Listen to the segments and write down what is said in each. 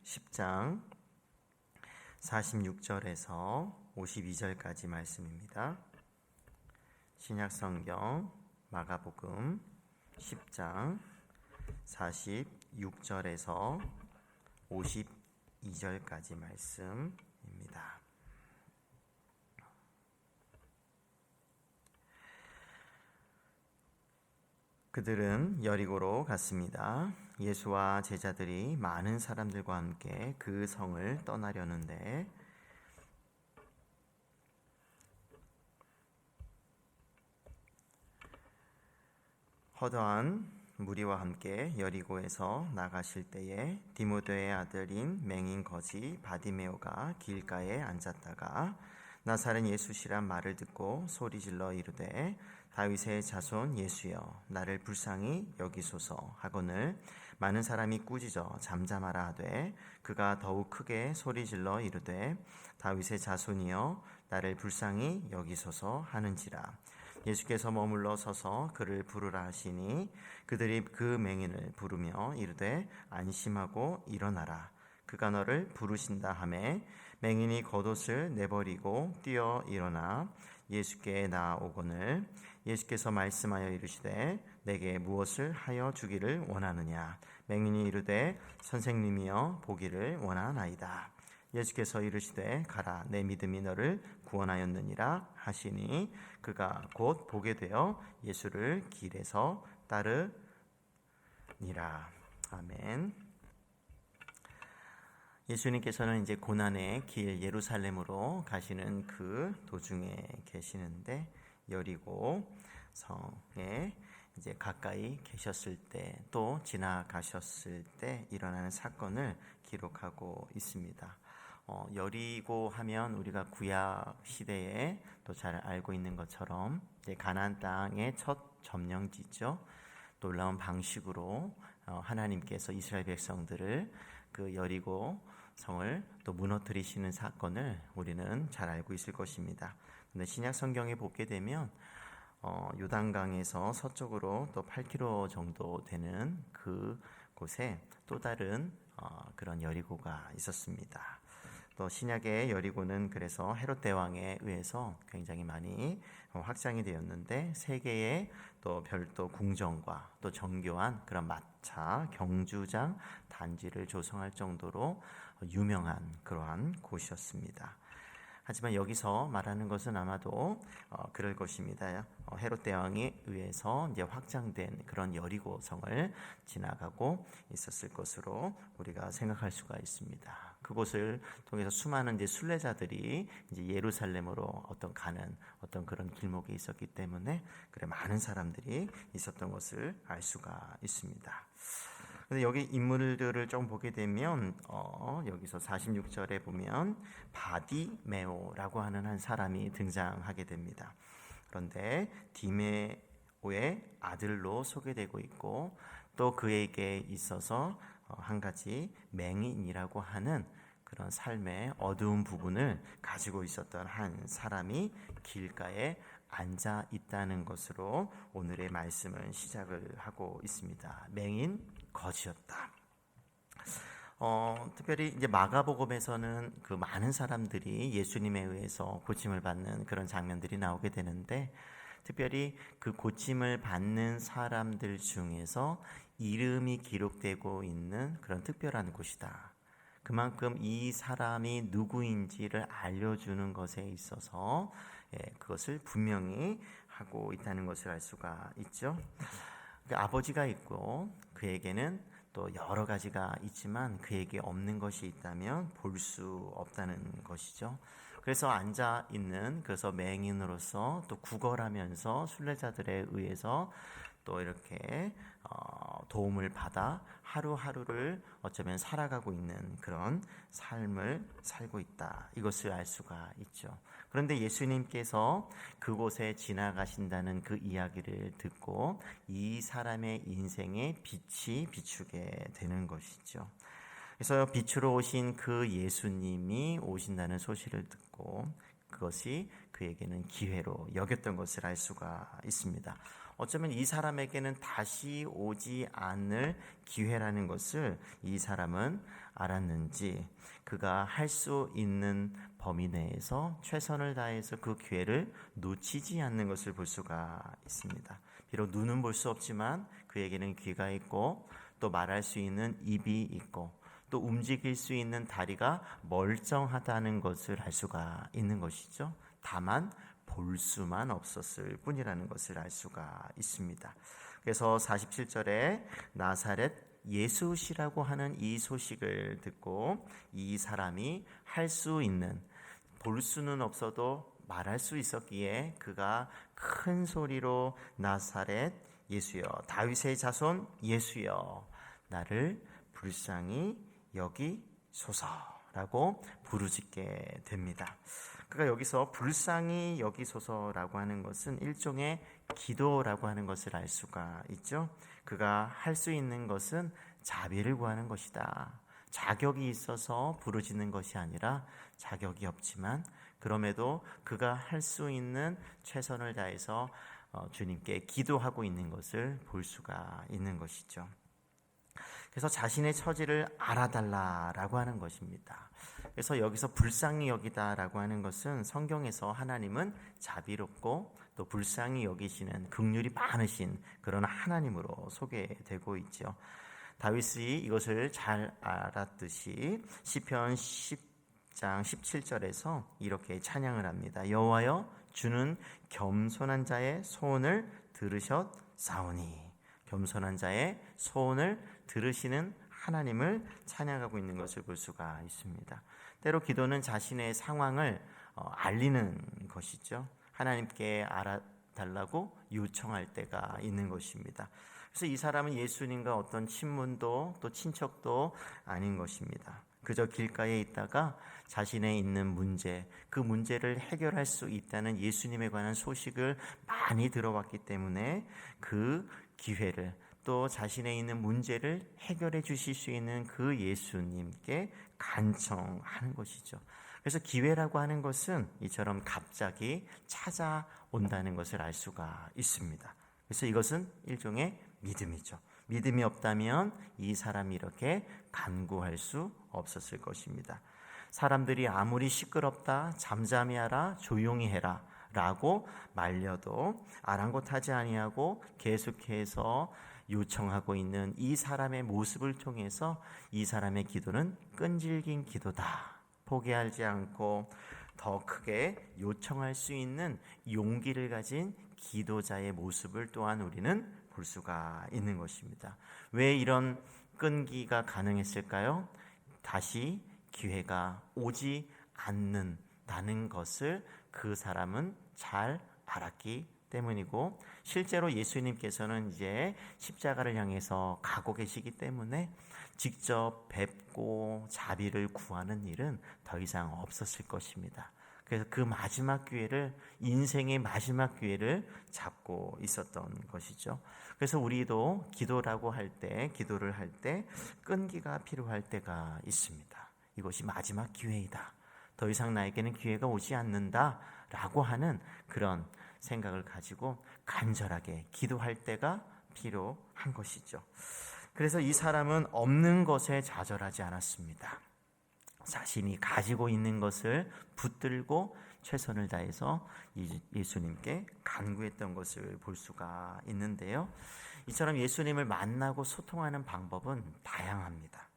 10장 46절에서 52절까지 말씀입니다. 신약성경 마가복음 10장 46절에서 52절까지 말씀입니다. 그들은 여리고로 갔습니다. 예수와 제자들이 많은 사람들과 함께 그 성을 떠나려는데 허다한 무리와 함께 여리고에서 나가실 때에 디모데의 아들인 맹인 거지 바디메오가 길가에 앉았다가 나사렛 예수시란 말을 듣고 소리질러 이르되 다윗의 자손 예수여 나를 불쌍히 여기소서 하거늘 많은 사람이 꾸짖어 잠잠하라 하되 그가 더욱 크게 소리질러 이르되 다윗의 자손이여 나를 불쌍히 여기소서 하는지라. 예수께서 머물러 서서 그를 부르라 하시니 그들이 그 맹인을 부르며 이르되 안심하고 일어나라. 그가 너를 부르신다 하매 맹인이 겉옷을 내버리고 뛰어 일어나 예수께 나아오거늘 예수께서 말씀하여 이르시되 내게 무엇을 하여 주기를 원하느냐. 맹인이 이르되 선생님이여 보기를 원하나이다. 예수께서 이르시되 가라 내 믿음이 너를 구원하였느니라 하시니 그가 곧 보게 되어 예수를 길에서 따르니라. 아멘. 예수님께서는 이제 고난의 길 예루살렘으로 가시는 그 도중에 계시는데 여리고 성에 이제 가까이 계셨을 때 또 지나가셨을 때 일어나는 사건을 기록하고 있습니다. 여리고 하면 우리가 구약 시대에 또 잘 알고 있는 것처럼 이제 가나안 땅의 첫 점령지죠. 놀라운 방식으로 하나님께서 이스라엘 백성들을 그 여리고 성을 또 무너뜨리시는 사건을 우리는 잘 알고 있을 것입니다. 근데 신약 성경에 보게 되면 요단강에서 서쪽으로 또 8km 정도 되는 그 곳에 또 다른 그런 여리고가 있었습니다. 또 신약의 여리고는 그래서 헤롯 대왕에 의해서 굉장히 많이 확장이 되었는데 세 개의 또 별도 궁전과 또 정교한 그런 마차 경주장 단지를 조성할 정도로 유명한 그러한 곳이었습니다. 하지만 여기서 말하는 것은 아마도 그럴 것입니다. 헤롯 대왕에 의해서 이제 확장된 그런 여리고 성을 지나가고 있었을 것으로 우리가 생각할 수가 있습니다. 그곳을 통해서 수많은 이제 순례자들이 이제 예루살렘으로 가는 그런 길목이 있었기 때문에 그래 많은 사람들이 있었던 것을 알 수가 있습니다. 근데 여기 인물들을 좀 보게 되면 여기서 46절에 보면 바디메오라고 하는 한 사람이 등장하게 됩니다. 그런데 디메오의 아들로 소개되고 있고 또 그에게 있어서 한 가지 맹인이라고 하는 그런 삶의 어두운 부분을 가지고 있었던 한 사람이 길가에 앉아 있다는 것으로 오늘의 말씀을 시작을 하고 있습니다. 맹인 거지였다. 특별히 이제 마가복음에서는 그 많은 사람들이 예수님에 의해서 고침을 받는 그런 장면들이 나오게 되는데 특별히 그 고침을 받는 사람들 중에서 이름이 기록되고 있는 그런 특별한 곳이다. 그만큼 이 사람이 누구인지를 알려주는 것에 있어서 그것을 분명히 하고 있다는 것을 알 수가 있죠. 아버지가 있고 그에게는 또 여러 가지가 있지만 그에게 없는 것이 있다면 볼 수 없다는 것이죠. 그래서 앉아 있는 그래서 맹인으로서 또 구걸하면서 순례자들에 의해서 또 이렇게 도움을 받아 하루하루를 어쩌면 살아가고 있는 그런 삶을 살고 있다. 이것을 알 수가 있죠. 그런데 예수님께서 그곳에 지나가신다는 그 이야기를 듣고 이 사람의 인생에 빛이 비추게 되는 것이죠. 그래서 빛으로 오신 그 예수님이 오신다는 소식을 듣고 그것이 그에게는 기회로 여겼던 것을 알 수가 있습니다. 어쩌면 이 사람에게는 다시 오지 않을 기회라는 것을 이 사람은 알았는지 그가 할 수 있는 범위 내에서 최선을 다해서 그 기회를 놓치지 않는 것을 볼 수가 있습니다. 비록 눈은 볼 수 없지만 그에게는 귀가 있고 또 말할 수 있는 입이 있고 또 움직일 수 있는 다리가 멀쩡하다는 것을 알 수가 있는 것이죠. 다만 볼 수만 없었을 뿐이라는 것을 알 수가 있습니다. 그래서 47절에 나사렛 예수시라고 하는 이 소식을 듣고 이 사람이 할 수 있는, 볼 수는 없어도 말할 수 있었기에 그가 큰 소리로 나사렛 예수여, 다윗의 자손 예수여, 나를 불쌍히 여기소서라고 부르짖게 됩니다. 그가 여기서 불쌍히 여기소서라고 하는 것은 일종의 기도라고 하는 것을 알 수가 있죠. 그가 할 수 있는 것은 자비를 구하는 것이다. 자격이 있어서 부르짖는 것이 아니라 자격이 없지만 그럼에도 그가 할 수 있는 최선을 다해서 주님께 기도하고 있는 것을 볼 수가 있는 것이죠. 그래서 자신의 처지를 알아달라라고 하는 것입니다. 그래서 여기서 불쌍히 여기다라고 하는 것은 성경에서 하나님은 자비롭고 또 불쌍히 여기시는 긍휼이 많으신 그런 하나님으로 소개되고 있죠. 다윗이 이것을 잘 알았듯이 시편 10장 17절에서 이렇게 찬양을 합니다. 여호와여, 주는 겸손한 자의 소원을 들으셨사오니. 겸손한 자의 소원을 들으시는 하나님을 찬양하고 있는 것을 볼 수가 있습니다. 때로 기도는 자신의 상황을 알리는 것이죠. 하나님께 알아달라고 요청할 때가 있는 것입니다. 그래서 이 사람은 예수님과 어떤 친문도 또 친척도 아닌 것입니다. 그저 길가에 있다가 자신의 있는 문제, 그 문제를 해결할 수 있다는 예수님에 관한 소식을 많이 들어왔기 때문에 그 기회를, 또 자신의 있는 문제를 해결해 주실 수 있는 그 예수님께 간청하는 것이죠. 그래서 기회라고 하는 것은 이처럼 갑자기 찾아온다는 것을 알 수가 있습니다. 그래서 이것은 일종의 믿음이죠. 믿음이 없다면 이 사람이 이렇게 간구할 수 없었을 것입니다. 사람들이 아무리 시끄럽다, 잠잠히 하라, 조용히 해라 라고 말려도 아랑곳하지 아니하고 계속해서 요청하고 있는 이 사람의 모습을 통해서 이 사람의 기도는 끈질긴 기도다. 포기하지 않고 더 크게 요청할 수 있는 용기를 가진 기도자의 모습을 또한 우리는 볼 수가 있는 것입니다. 왜 이런 끈기가 가능했을까요? 다시 기회가 오지 않는다는 것을 그 사람은 잘 알았기 때문이고, 실제로 예수님께서는 이제 십자가를 향해서 가고 계시기 때문에 직접 뵙고 자비를 구하는 일은 더 이상 없었을 것입니다. 그래서 그 마지막 기회를, 인생의 마지막 기회를 잡고 있었던 것이죠. 그래서 우리도 기도라고 할 때, 기도를 할 때 끈기가 필요할 때가 있습니다. 이것이 마지막 기회이다. 더 이상 나에게는 기회가 오지 않는다 라고 하는 그런 생각을 가지고 간절하게 기도할 때가 필요한 것이죠. 그래서 이 사람은 없는 것에 좌절하지 않았습니다. 자신이 가지고 있는 것을 붙들고 최선을 다해서 예수님께 간구했던 것을 볼 수가 있는데요. 이처럼 예수님을 만나고 소통하는 방법은 다양합니다.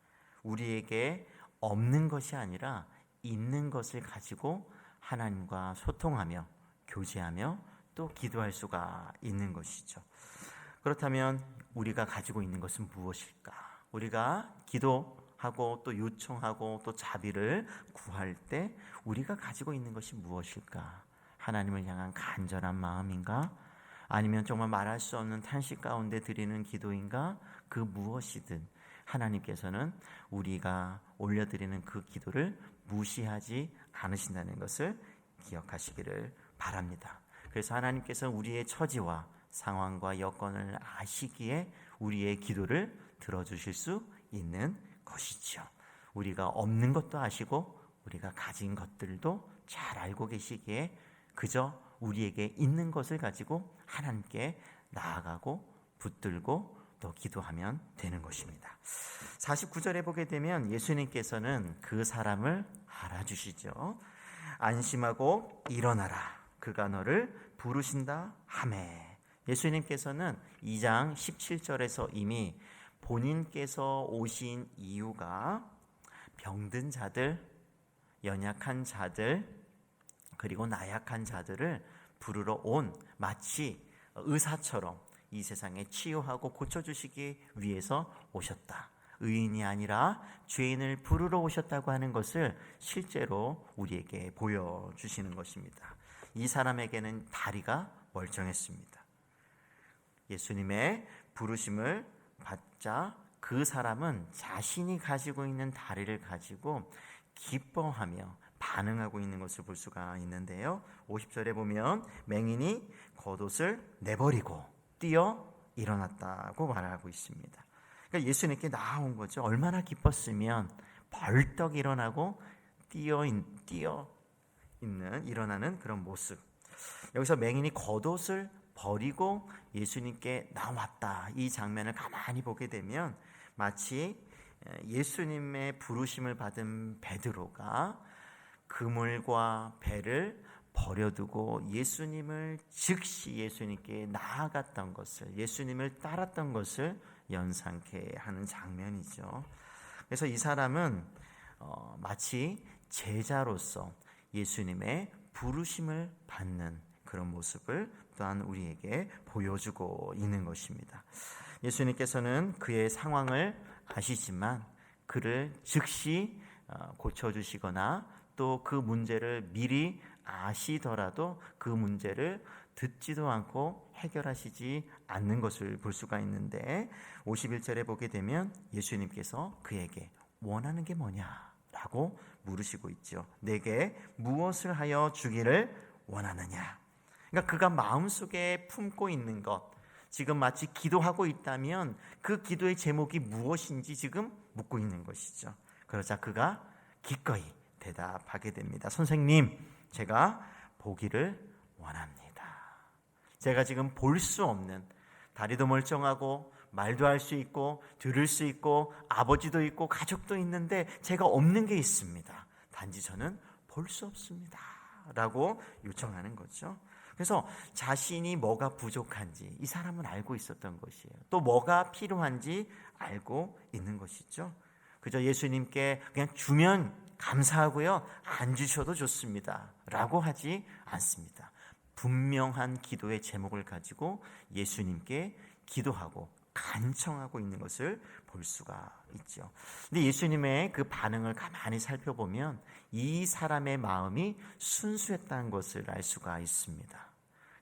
우리에게 없는 것이 아니라 있는 것을 가지고 하나님과 소통하며 교제하며 또 기도할 수가 있는 것이죠. 그렇다면 우리가 가지고 있는 것은 무엇일까? 우리가 기도하고 또 요청하고 또 자비를 구할 때 우리가 가지고 있는 것이 무엇일까? 하나님을 향한 간절한 마음인가? 아니면 정말 말할 수 없는 탄식 가운데 드리는 기도인가? 그 무엇이든 하나님께서는 우리가 올려드리는 그 기도를 무시하지 않으신다는 것을 기억하시기를 바랍니다. 그래서 하나님께서 우리의 처지와 상황과 여건을 아시기에 우리의 기도를 들어주실 수 있는 것이죠. 우리가 없는 것도 아시고 우리가 가진 것들도 잘 알고 계시기에 그저 우리에게 있는 것을 가지고 하나님께 나아가고 붙들고 또 기도하면 되는 것입니다. 49절에 보게 되면 예수님께서는 그 사람을 알아주시죠. 안심하고 일어나라, 그가 너를 부르신다 하매. 예수님께서는 2장 17절에서 이미 본인께서 오신 이유가 병든 자들, 연약한 자들, 그리고 나약한 자들을 부르러 온, 마치 의사처럼 이 세상에 치유하고 고쳐주시기 위해서 오셨다. 의인이 아니라 죄인을 부르러 오셨다고 하는 것을 실제로 우리에게 보여주시는 것입니다. 이 사람에게는 다리가 멀쩡했습니다. 예수님의 부르심을 받자 그 사람은 자신이 가지고 있는 다리를 가지고 기뻐하며 반응하고 있는 것을 볼 수가 있는데요. 50절에 보면 맹인이 겉옷을 내버리고 뛰어 일어났다고 말하고 있습니다. 그러니까 예수님께 나온 거죠. 얼마나 기뻤으면 벌떡 일어나고 뛰어 있는 일어나는 그런 모습. 여기서 맹인이 겉옷을 버리고 예수님께 나왔다. 이 장면을 가만히 보게 되면 마치 예수님의 부르심을 받은 베드로가 그물과 배를 버려두고 예수님을 즉시 예수님께 나아갔던 것을, 예수님을 따랐던 것을 연상케 하는 장면이죠. 그래서 이 사람은 마치 제자로서 예수님의 부르심을 받는 그런 모습을 또한 우리에게 보여주고 있는 것입니다. 예수님께서는 그의 상황을 아시지만 그를 즉시 고쳐주시거나 또 그 문제를 미리 아시더라도 그 문제를 듣지도 않고 해결하시지 않는 것을 볼 수가 있는데 51절에 보게 되면 예수님께서 그에게 원하는 게 뭐냐라고 물으시고 있죠. 내게 무엇을 하여 주기를 원하느냐. 그러니까 그가 마음속에 품고 있는 것, 지금 마치 기도하고 있다면 그 기도의 제목이 무엇인지 지금 묻고 있는 것이죠. 그러자 그가 기꺼이 대답하게 됩니다. 선생님, 제가 보기를 원합니다. 제가 지금 볼 수 없는, 다리도 멀쩡하고 말도 할 수 있고 들을 수 있고 아버지도 있고 가족도 있는데 제가 없는 게 있습니다. 단지 저는 볼 수 없습니다 라고 요청하는 거죠. 그래서 자신이 뭐가 부족한지 이 사람은 알고 있었던 것이에요. 또 뭐가 필요한지 알고 있는 것이죠. 그저 예수님께 그냥 주면 감사하고요, 안 주셔도 좋습니다 라고 하지 않습니다. 분명한 기도의 제목을 가지고 예수님께 기도하고 간청하고 있는 것을 볼 수가 있죠. 근데 예수님의 그 반응을 가만히 살펴보면 이 사람의 마음이 순수했다는 것을 알 수가 있습니다.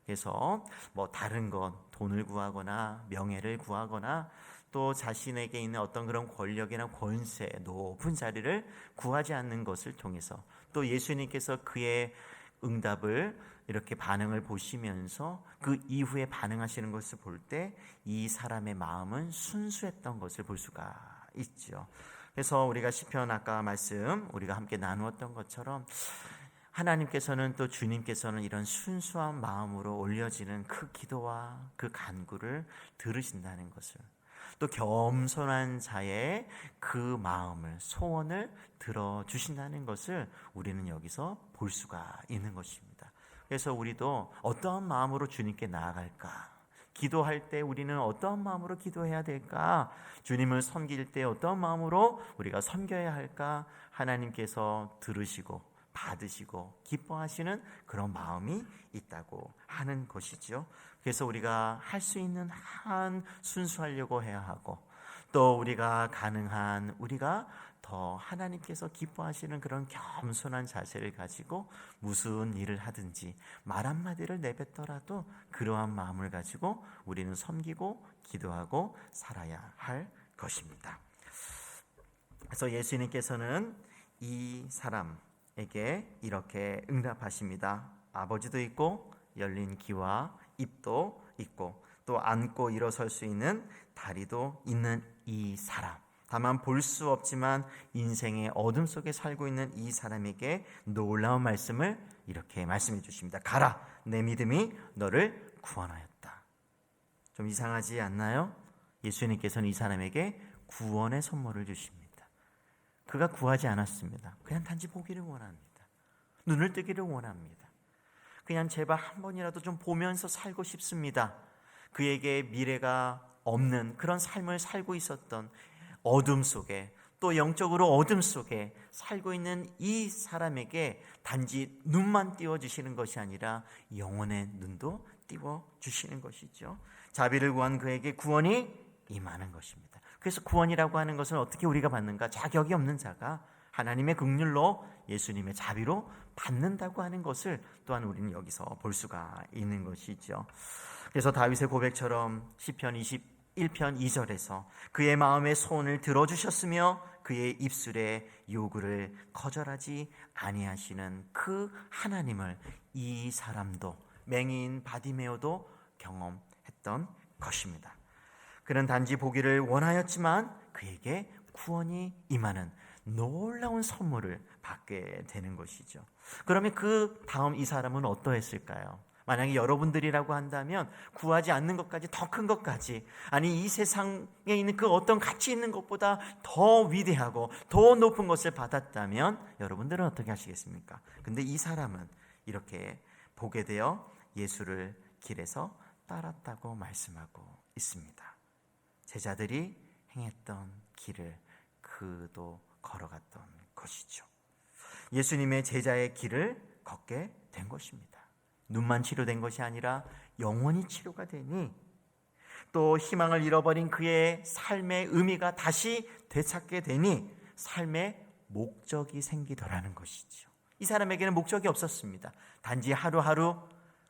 그래서 뭐 다른 것, 돈을 구하거나 명예를 구하거나 또 자신에게 있는 어떤 그런 권력이나 권세, 높은 자리를 구하지 않는 것을 통해서 또 예수님께서 그의 응답을 이렇게 반응을 보시면서 그 이후에 반응하시는 것을 볼 때 이 사람의 마음은 순수했던 것을 볼 수가 있죠. 그래서 우리가 시편 아까 말씀 우리가 함께 나누었던 것처럼 하나님께서는 또 주님께서는 이런 순수한 마음으로 올려지는 그 기도와 그 간구를 들으신다는 것을, 또 겸손한 자의 그 마음을, 소원을 들어주신다는 것을 우리는 여기서 볼 수가 있는 것입니다. 그래서 우리도 어떠한 마음으로 주님께 나아갈까? 기도할 때 우리는 어떠한 마음으로 기도해야 될까? 주님을 섬길 때 어떠한 마음으로 우리가 섬겨야 할까? 하나님께서 들으시고 받으시고 기뻐하시는 그런 마음이 있다고 하는 것이죠. 그래서 우리가 할 수 있는 한 순수하려고 해야 하고, 또 우리가 가능한 우리가 더 하나님께서 기뻐하시는 그런 겸손한 자세를 가지고 무슨 일을 하든지 말 한마디를 내뱉더라도 그러한 마음을 가지고 우리는 섬기고 기도하고 살아야 할 것입니다. 그래서 예수님께서는 이 사람에게 이렇게 응답하십니다. 아버지도 있고 열린 귀와 입도 있고 또 앉고 일어설 수 있는 다리도 있는 이 사람, 다만 볼 수 없지만 인생의 어둠 속에 살고 있는 이 사람에게 놀라운 말씀을 이렇게 말씀해 주십니다. 가라, 내 믿음이 너를 구원하였다. 좀 이상하지 않나요? 예수님께서는 이 사람에게 구원의 선물을 주십니다. 그가 구하지 않았습니다. 그냥 단지 보기를 원합니다. 눈을 뜨기를 원합니다. 그냥 제발 한 번이라도 좀 보면서 살고 싶습니다. 그에게 미래가 없는 그런 삶을 살고 있었던 어둠 속에, 또 영적으로 어둠 속에 살고 있는 이 사람에게 단지 눈만 띄워주시는 것이 아니라 영혼의 눈도 띄워주시는 것이죠. 자비를 구한 그에게 구원이 임하는 것입니다. 그래서 구원이라고 하는 것은 어떻게 우리가 받는가? 자격이 없는 자가 하나님의 긍휼로 예수님의 자비로 받는다고 하는 것을 또한 우리는 여기서 볼 수가 있는 것이죠. 그래서 다윗의 고백처럼 시편 21편 2절에서 그의 마음의 소원을 들어주셨으며 그의 입술의 요구를 거절하지 아니하시는 그 하나님을 이 사람도, 맹인 바디메오도 경험했던 것입니다. 그는 단지 보기를 원하였지만 그에게 구원이 임하는 놀라운 선물을 받게 되는 것이죠. 그러면 그 다음 이 사람은 어떠했을까요? 만약에 여러분들이라고 한다면 구하지 않는 것까지, 더 큰 것까지, 아니 이 세상에 있는 그 어떤 가치 있는 것보다 더 위대하고 더 높은 것을 받았다면 여러분들은 어떻게 하시겠습니까? 근데 이 사람은 이렇게 보게 되어 예수를 길에서 따랐다고 말씀하고 있습니다. 제자들이 행했던 길을 그도 걸어갔던 것이죠. 예수님의 제자의 길을 걷게 된 것입니다. 눈만 치료된 것이 아니라 영혼이 치료가 되니, 또 희망을 잃어버린 그의 삶의 의미가 다시 되찾게 되니 삶의 목적이 생기더라는 것이죠. 이 사람에게는 목적이 없었습니다. 단지 하루하루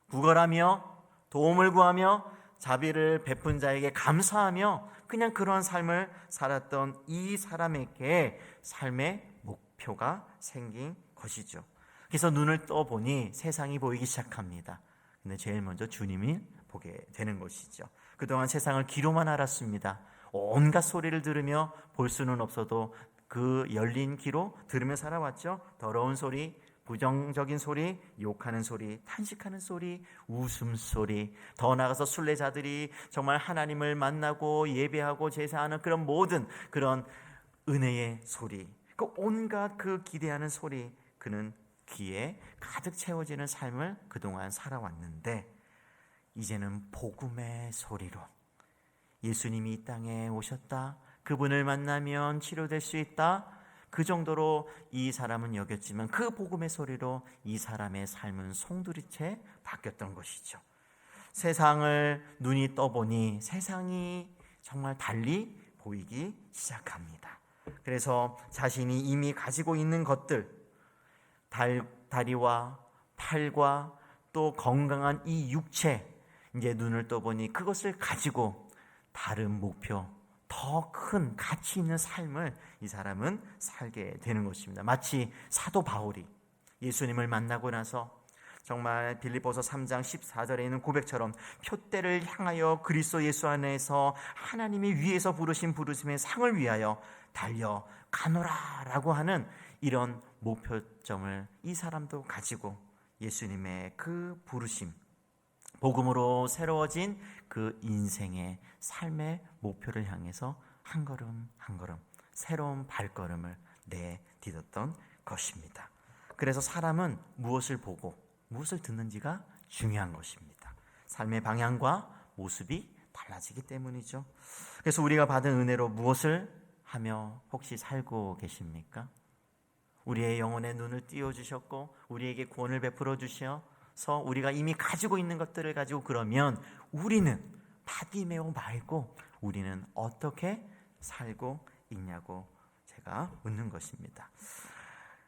구걸하며 도움을 구하며 자비를 베푼 자에게 감사하며 그냥 그러한 삶을 살았던 이 사람에게 삶의 목표가 생긴 것이죠. 그래서 눈을 떠보니 세상이 보이기 시작합니다. 근데 제일 먼저 주님이 보게 되는 것이죠. 그동안 세상을 귀로만 알았습니다. 온갖 소리를 들으며 볼 수는 없어도 그 열린 귀로 들으며 살아왔죠. 더러운 소리, 부정적인 소리, 욕하는 소리, 탄식하는 소리, 웃음소리, 더 나아가서 순례자들이 정말 하나님을 만나고 예배하고 제사하는 그런 모든 그런 은혜의 소리, 그 온갖 그 기대하는 소리, 그는 귀에 가득 채워지는 삶을 그동안 살아왔는데 이제는 복음의 소리로 예수님이 이 땅에 오셨다, 그분을 만나면 치료될 수 있다, 그 정도로 이 사람은 여겼지만 그 복음의 소리로 이 사람의 삶은 송두리째 바뀌었던 것이죠. 세상을 눈이 떠보니 세상이 정말 달리 보이기 시작합니다. 그래서 자신이 이미 가지고 있는 것들, 다리와 팔과 또 건강한 이 육체, 이제 눈을 떠보니 그것을 가지고 다른 목표, 더 큰 가치 있는 삶을 이 사람은 살게 되는 것입니다. 마치 사도 바울이 예수님을 만나고 나서 정말 빌립보서 3장 14절에 있는 고백처럼 표대를 향하여 그리스도 예수 안에서 하나님이 위에서 부르신 부르심의 상을 위하여 달려가노라라고 하는 이런 목표점을 이 사람도 가지고 예수님의 그 부르심, 복음으로 새로워진 그 인생의 삶의 목표를 향해서 한 걸음 한 걸음 새로운 발걸음을 내딛었던 것입니다. 그래서 사람은 무엇을 보고 무엇을 듣는지가 중요한 것입니다. 삶의 방향과 모습이 달라지기 때문이죠. 그래서 우리가 받은 은혜로 무엇을 하며 혹시 살고 계십니까? 우리의 영혼의 눈을 띄워주셨고 우리에게 구원을 베풀어 주셔서 우리가 이미 가지고 있는 것들을 가지고, 그러면 우리는 바디메오 말고 우리는 어떻게 살고 있냐고 제가 묻는 것입니다.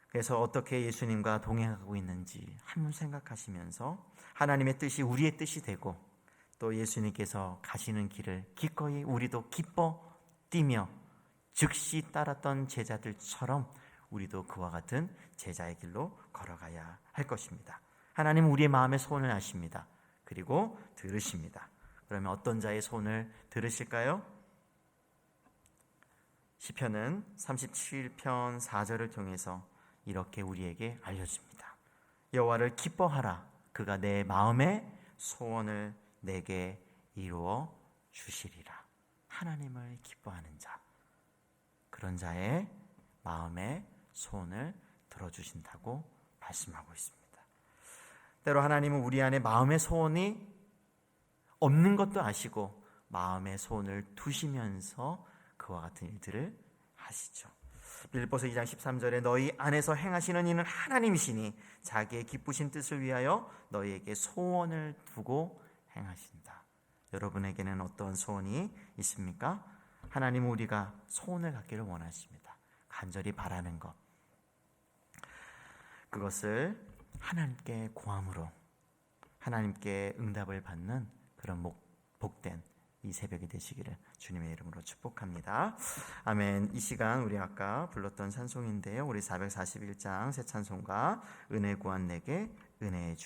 그래서 어떻게 예수님과 동행하고 있는지 한번 생각하시면서 하나님의 뜻이 우리의 뜻이 되고 또 예수님께서 가시는 길을 기꺼이 우리도 기뻐 뛰며 즉시 따랐던 제자들처럼 우리도 그와 같은 제자의 길로 걸어가야 할 것입니다. 하나님은 우리의 마음의 소원을 아십니다. 그리고 들으십니다. 그러면 어떤 자의 소원을 들으실까요? 시편은 37편 4절을 통해서 이렇게 우리에게 알려줍니다. 여호와를 기뻐하라. 그가 내 마음의 소원을 내게 이루어 주시리라. 하나님을 기뻐하는 자, 그런 자의 마음의 소원을 들어주신다고 말씀하고 있습니다. 때로 하나님은 우리 안에 마음의 소원이 없는 것도 아시고 마음의 소원을 두시면서 그와 같은 일들을 하시죠. 빌립보서 2장 13절에 너희 안에서 행하시는 이는 하나님이시니 자기의 기쁘신 뜻을 위하여 너희에게 소원을 두고 행하신다. 여러분에게는 어떤 소원이 있습니까? 하나님은 우리가 소원을 갖기를 원하십니다. 간절히 바라는 것, 그것을 하나님께 구함으로 하나님께 응답을 받는 그런 복된 이 새벽이 되시기를 주님의 이름으로 축복합니다. 아멘. 이 시간 우리 아까 불렀던 찬송인데요, 우리 441장 새 찬송가 은혜 구한 내게 은혜의 주님